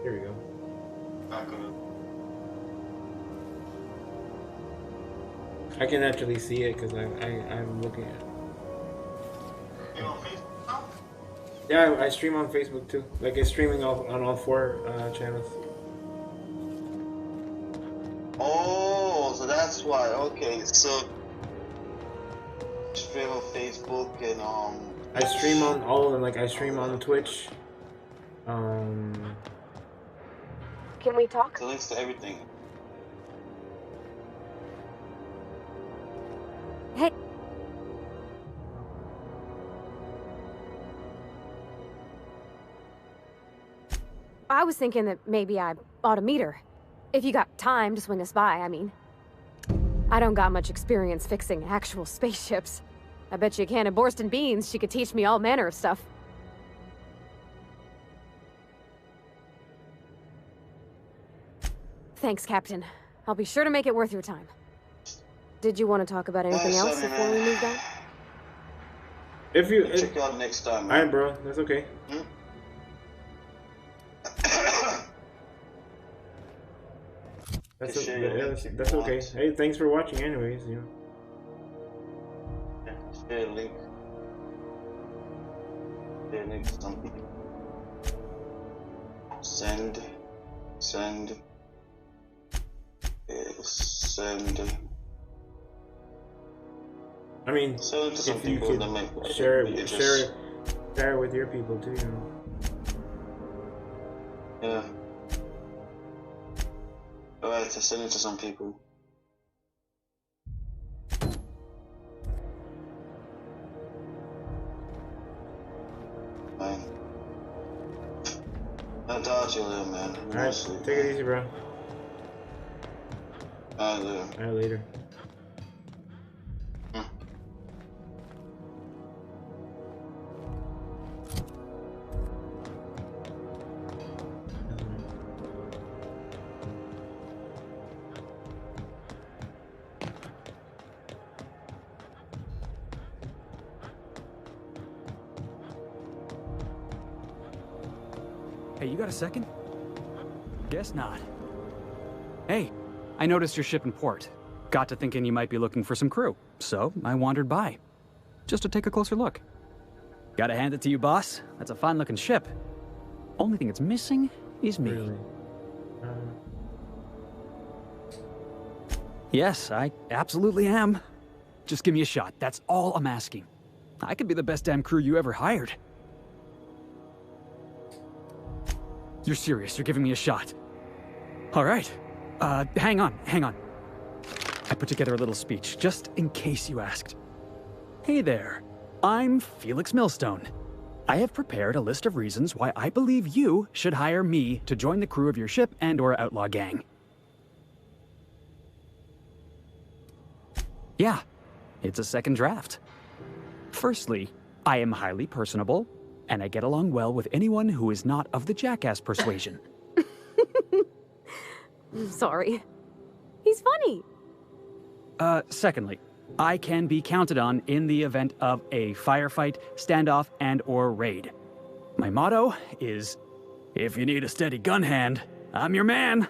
Here we go. Back on I can actually see it because I'm looking at it. it. You on Facebook now? Yeah, I stream on Facebook too. Like it's streaming on all four channels. Oh, so that's why. Okay, so stream on Facebook and I stream on all of them. Like I stream on Twitch. Can we talk? the links to everything. Hey. I was thinking that maybe I ought to meet her. If you got time to swing us by, I mean. I don't got much experience fixing actual spaceships. I bet you a can of Borston beans she could teach me all manner of stuff. Thanks, Captain. I'll be sure to make it worth your time. Did you want to talk about anything else sorry, before we man. moved on? If you, Check you out next time, alright, man. bro, that's okay. Hmm? That's, Just share your link if that's you okay. want. Hey, thanks for watching, anyways. You know. Yeah, share a link. Share a link to some people. Send. I mean, Send it to some if you people that could make share you it, just- share it with your people too. You know. Yeah. Alright, so send it to some people. Man. I'll talk to you later, man. All right, take it easy, bro. Later. All right, later. Hey, you got a second? Guess not. Hey, I noticed your ship in port. Got to thinking you might be looking for some crew, so I wandered by. Just to take a closer look. Gotta hand it to you, boss. That's a fine-looking ship. Only thing it's missing is me. Really. Um, Yes, I absolutely am. Just give me a shot. That's all I'm asking. I could be the best damn crew you ever hired. You're serious. You're giving me a shot. All right. Hang on. I put together a little speech, just in case you asked. Hey there. I'm Felix Millstone. I have prepared a list of reasons why I believe you should hire me to join the crew of your ship and/or outlaw gang. Yeah, it's a second draft. Firstly, I am highly personable, and I get along well with anyone who is not of the jackass persuasion. Sorry. He's funny. Secondly, I can be counted on in the event of a firefight, standoff, and/or raid. My motto is, if you need a steady gun hand, I'm your man.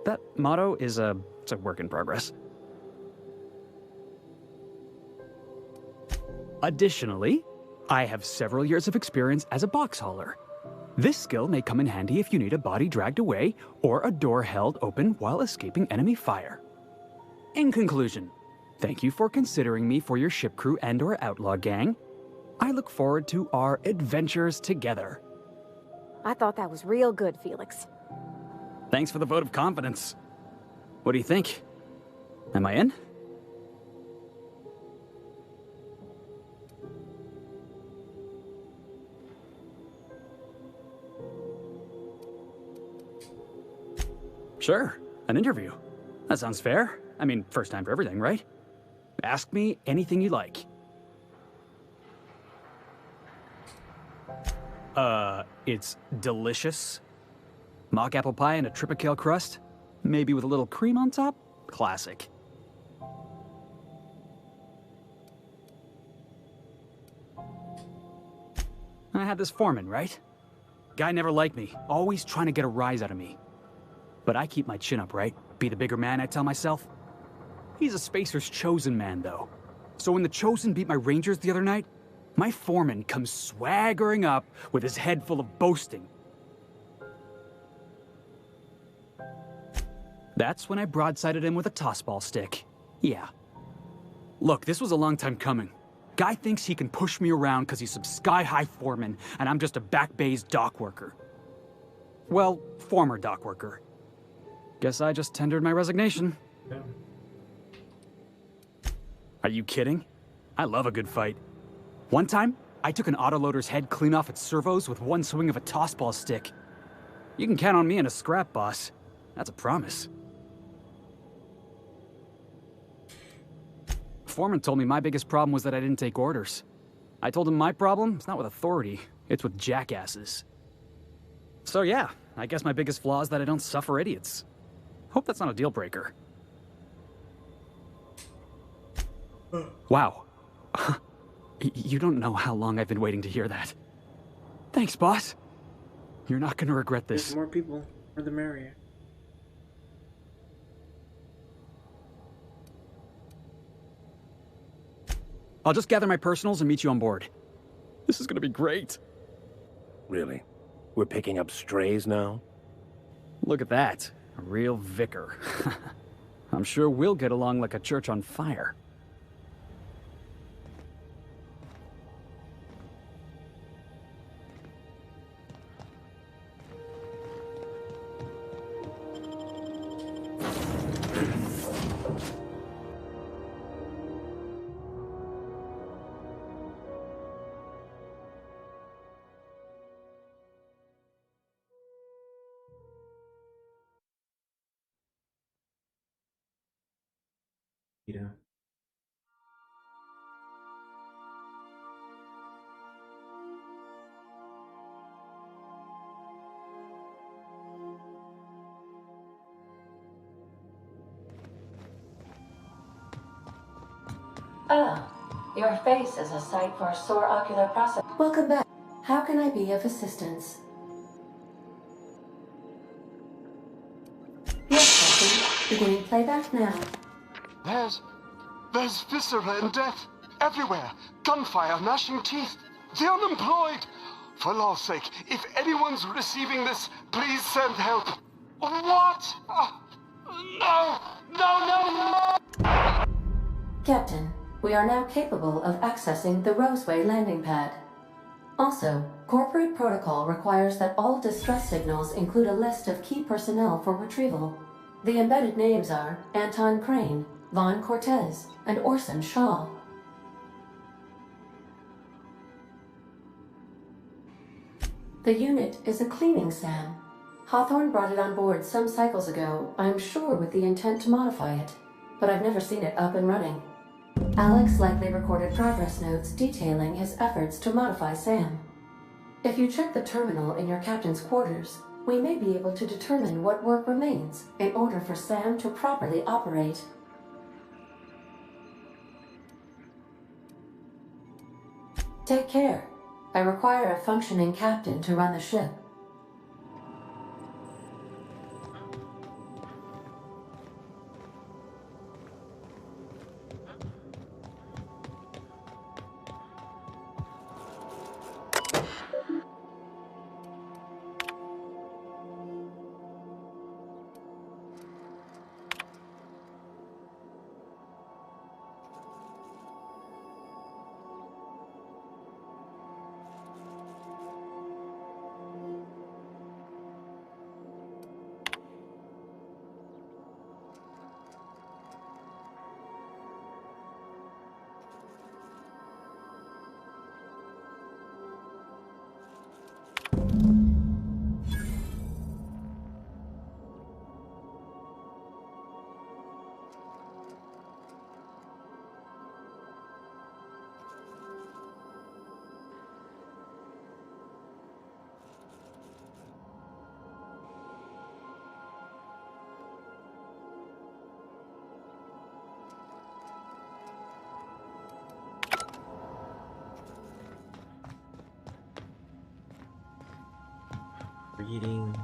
That motto is it's a work in progress. Additionally, I have several years of experience as a box hauler. This skill may come in handy if you need a body dragged away or a door held open while escaping enemy fire. In conclusion, thank you for considering me for your ship crew and/or outlaw gang. I look forward to our adventures together. I thought that was real good, Felix. Thanks for the vote of confidence. What do you think? Am I in? Sure, an interview. That sounds fair. I mean, first time for everything, right? Ask me anything you like. It's delicious. Mock apple pie and a tripicale crust, maybe with a little cream on top. Classic. I had this foreman, right? Guy never liked me, always trying to get a rise out of me. But I keep my chin up, right? Be the bigger man, I tell myself. He's a Spacer's chosen man, though. So when the Chosen beat my Rangers the other night, my foreman comes swaggering up with his head full of boasting. That's when I broadsided him with a tossball stick. Yeah. Look, this was a long time coming. Guy thinks he can push me around because he's some sky-high foreman, and I'm just a back bay's dock worker. Well, former dock worker. Guess I just tendered my resignation. Yeah. Are you kidding? I love a good fight. One time, I took an autoloader's head clean off its servos with one swing of a tossball stick. You can count on me in a scrap, boss. That's a promise. Foreman told me my biggest problem was that I didn't take orders. I told him my problem is not with authority, it's with jackasses. So yeah, I guess my biggest flaw is that I don't suffer idiots. Hope that's not a deal breaker. Wow. You don't know how long I've been waiting to hear that. Thanks, boss. You're not gonna regret this. There's more people, more the merrier. I'll just gather my personals and meet you on board. This is gonna be great. Really? We're picking up strays now? Look at that. A real vicar. I'm sure we'll get along like a church on fire. You know. Ah, your face is a sight for sore ocular process. Welcome back. How can I be of assistance? Yes, Captain. Beginning playback now. There's viscera and death everywhere. Gunfire, gnashing teeth. The unemployed. For law's sake, if anyone's receiving this, please send help. What? No! Captain, we are now capable of accessing the Roseway landing pad. Also, corporate protocol requires that all distress signals include a list of key personnel for retrieval. The embedded names are Anton Crane, Vaughn Cortez, and Orson Shaw. The unit is a cleaning SAM. Hawthorne brought it on board some cycles ago, I'm sure with the intent to modify it, but I've never seen it up and running. Alex likely recorded progress notes detailing his efforts to modify SAM. If you check the terminal in your captain's quarters, we may be able to determine what work remains in order for SAM to properly operate. Take care. I require a functioning captain to run the ship. Reading.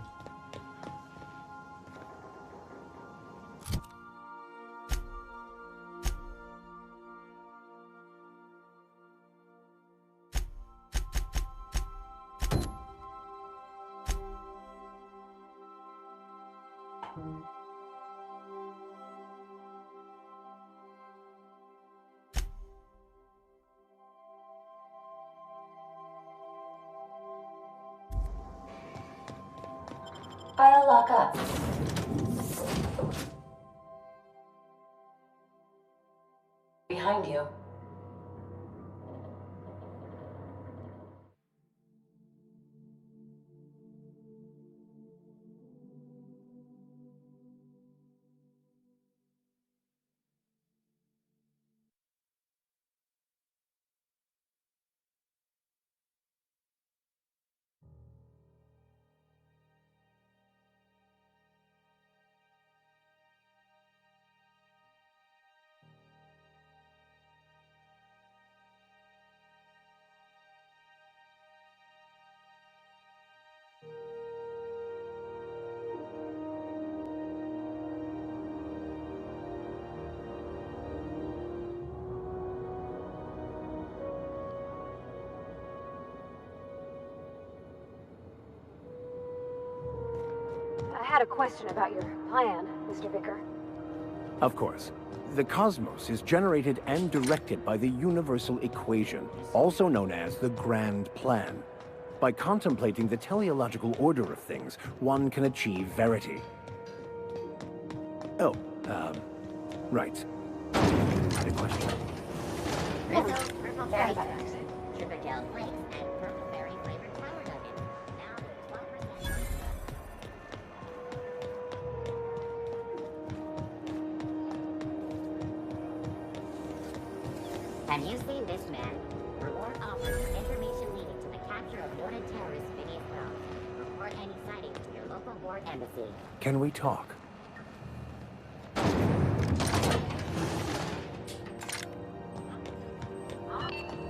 I'll lock up. Behind you. I had a question about your plan, Mr. Vicker. Of course. The cosmos is generated and directed by the universal equation, also known as the Grand Plan. By contemplating the teleological order of things, one can achieve verity. Oh, right. Had a question. Rizzo's Purple Berry Juice, Sugar Gel Flakes, and Purple Berry flavored Sour Nuggets. Now with 12%. Have you seen this man? Reward offers information leading to the capture of noted terrorist Phineas Brown. Report any sightings to your local board embassy. Can we talk?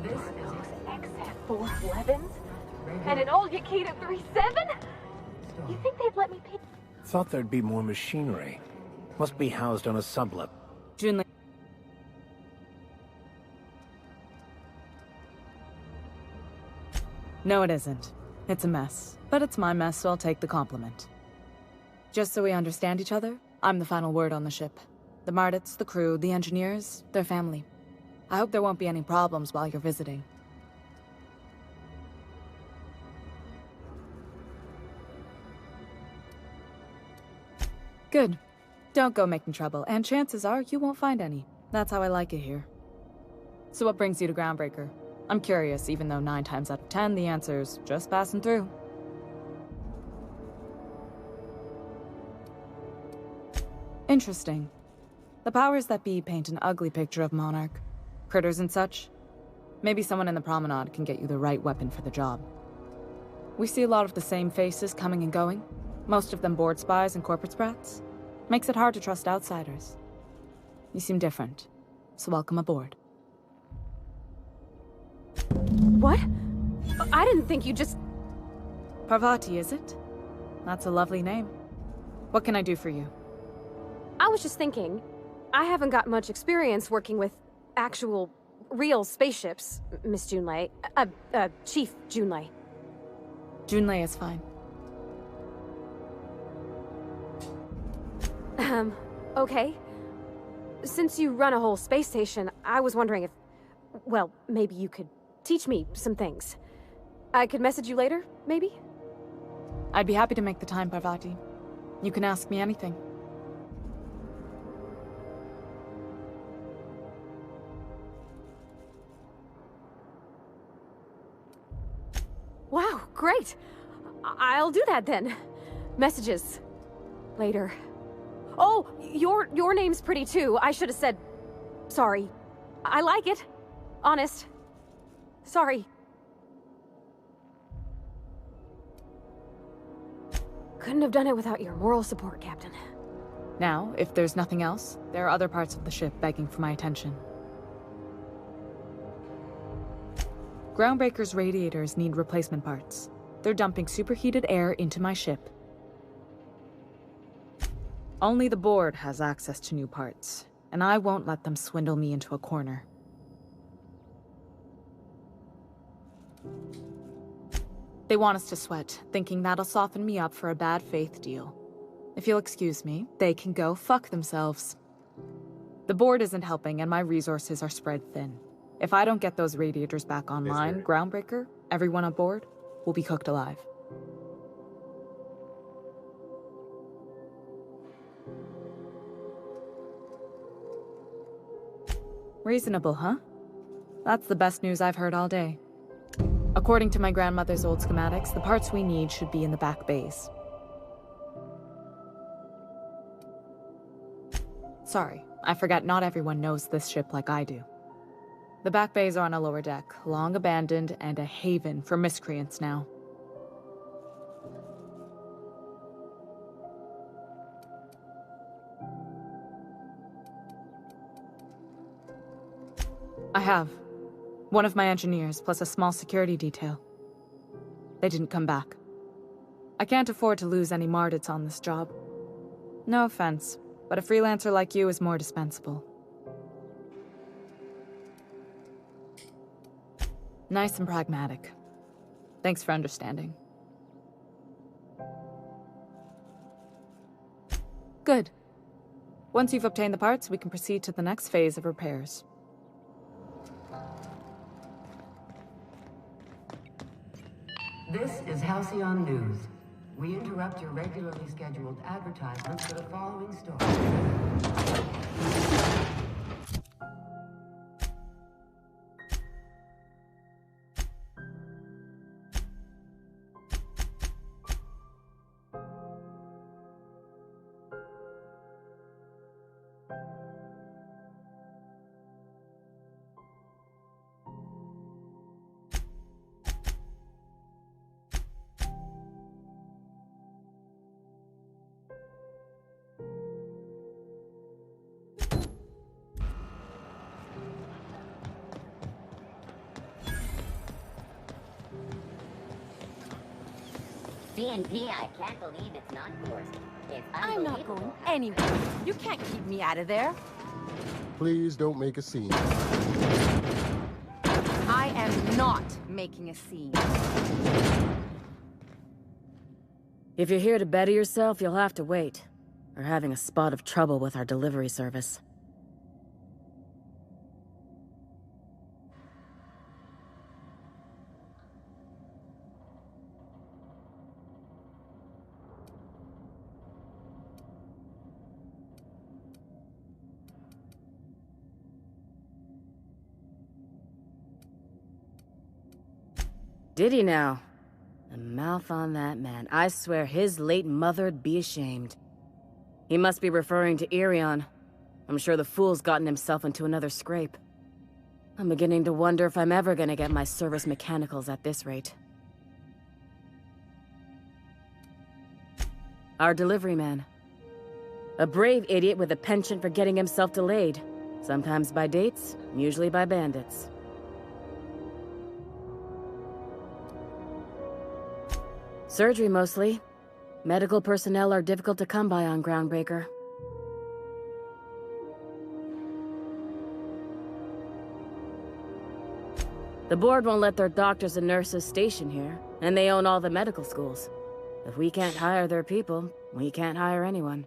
This is XF411s? And an old Yakita 37? You think they'd let me pick? Thought there'd be more machinery. Must be housed on a sublet. Junlei. No, it isn't. It's a mess. But it's my mess, so I'll take the compliment. Just so we understand each other, I'm the final word on the ship. The Mardits, the crew, the engineers, their family. I hope there won't be any problems while you're visiting. Good. Don't go making trouble, and chances are you won't find any. That's how I like it here. So what brings you to Groundbreaker? I'm curious, even though 9 times out of 10 the answer's just passing through. Interesting. The powers that be paint an ugly picture of Monarch. Critters and such. Maybe someone in the promenade can get you the right weapon for the job. We see a lot of the same faces coming and going. Most of them board spies and corporate sprats. Makes it hard to trust outsiders. You seem different, so welcome aboard. What? I didn't think you just... Parvati, is it? That's a lovely name. What can I do for you? I was just thinking, I haven't got much experience working with actual, real spaceships, Miss Junlei. Chief Junlei. Junlei is fine. Okay. Since you run a whole space station, I was wondering if... Well, maybe you could teach me some things. I could message you later, maybe? I'd be happy to make the time, Parvati. You can ask me anything. Wow, great! I'll do that then. Messages. Later. Oh, your name's pretty too. I should have said... Sorry. I like it. Honest. Sorry. Couldn't have done it without your moral support, Captain. Now, if there's nothing else, there are other parts of the ship begging for my attention. Groundbreaker's radiators need replacement parts. They're dumping superheated air into my ship. Only the board has access to new parts, and I won't let them swindle me into a corner. They want us to sweat, thinking that'll soften me up for a bad faith deal. If you'll excuse me, they can go fuck themselves. The board isn't helping, and my resources are spread thin. If I don't get those radiators back online, Groundbreaker, everyone on board, will be cooked alive. Reasonable, huh? That's the best news I've heard all day. According to my grandmother's old schematics, the parts we need should be in the back bays. Sorry, I forgot not everyone knows this ship like I do. The back bays are on a lower deck, long abandoned and a haven for miscreants now. I have. One of my engineers, plus a small security detail. They didn't come back. I can't afford to lose any Mardits on this job. No offense, but a freelancer like you is more dispensable. Nice and pragmatic. Thanks for understanding. Good. Once you've obtained the parts, we can proceed to the next phase of repairs. This is Halcyon News. We interrupt your regularly scheduled advertisements for the following story. CNP, I can't believe it's not forced. It's I'm not going anywhere. You can't keep me out of there. Please don't make a scene. I am not making a scene. If you're here to better yourself, you'll have to wait. We're having a spot of trouble with our delivery service. Did he now? The mouth on that man. I swear his late mother'd be ashamed. He must be referring to Irion. I'm sure the fool's gotten himself into another scrape. I'm beginning to wonder if I'm ever gonna get my service mechanicals at this rate. Our delivery man. A brave idiot with a penchant for getting himself delayed. Sometimes by dates, usually by bandits. Surgery, mostly. Medical personnel are difficult to come by on Groundbreaker. The board won't let their doctors and nurses station here, and they own all the medical schools. If we can't hire their people, we can't hire anyone.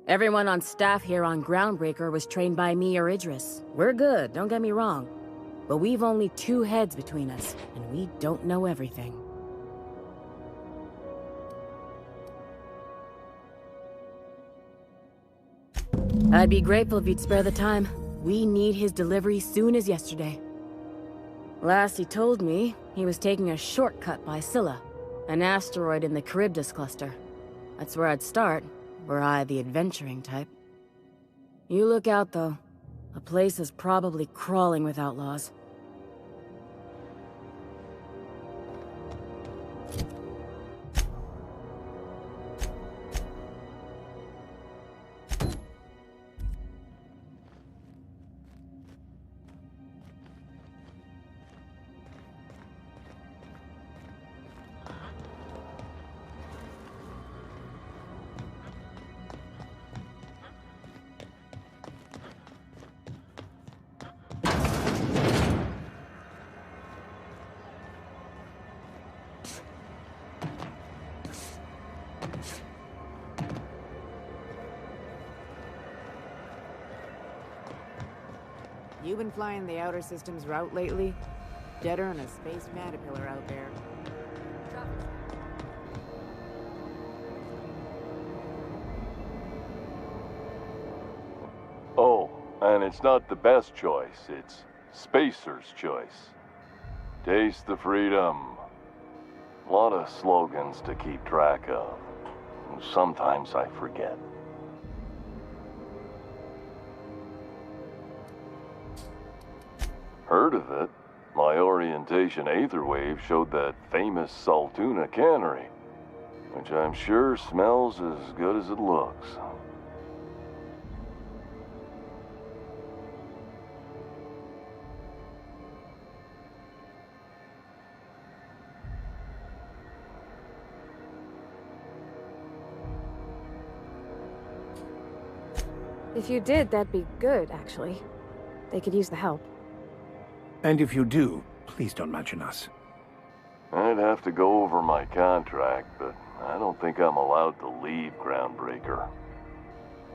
Everyone on staff here on Groundbreaker was trained by me or Idris. We're good, don't get me wrong. But we've only 2 heads between us, and we don't know everything. I'd be grateful if you'd spare the time. We need his delivery soon as yesterday. Last he told me, he was taking a shortcut by Scylla, an asteroid in the Charybdis cluster. That's where I'd start, were I the adventuring type. You look out, though. The place is probably crawling with outlaws. You been flying the Outer Systems route lately? Deader than a space caterpillar out there. Oh, and it's not the best choice, it's Spacer's choice. Taste the freedom. A lot of slogans to keep track of. Sometimes I forget. Heard of it? My orientation Aetherwave showed that famous Saltuna cannery, which I'm sure smells as good as it looks. If you did, that'd be good, actually. They could use the help. And if you do, please don't mention us. I'd have to go over my contract, but I don't think I'm allowed to leave Groundbreaker.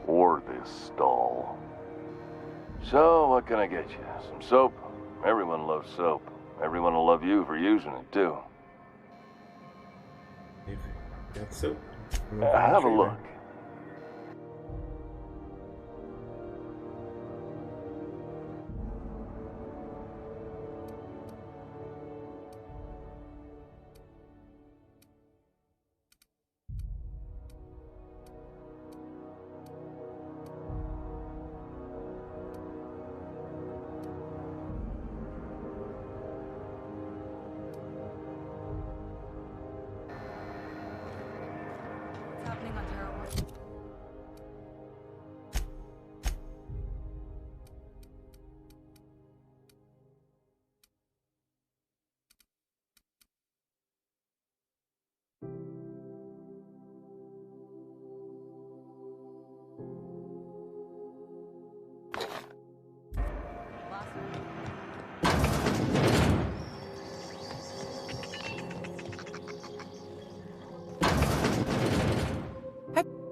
Or this stall. So, what can I get you? Some soap? Everyone loves soap. Everyone will love you for using it, too. That's soap. Have a look.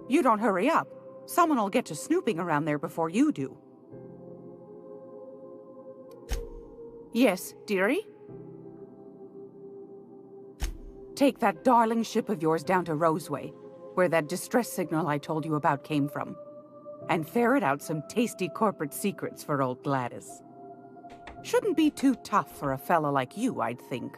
You don't hurry up. Someone will get to snooping around there before you do. Yes, dearie? Take that darling ship of yours down to Roseway, where that distress signal I told you about came from, and ferret out some tasty corporate secrets for old Gladys. Shouldn't be too tough for a fella like you, I'd think.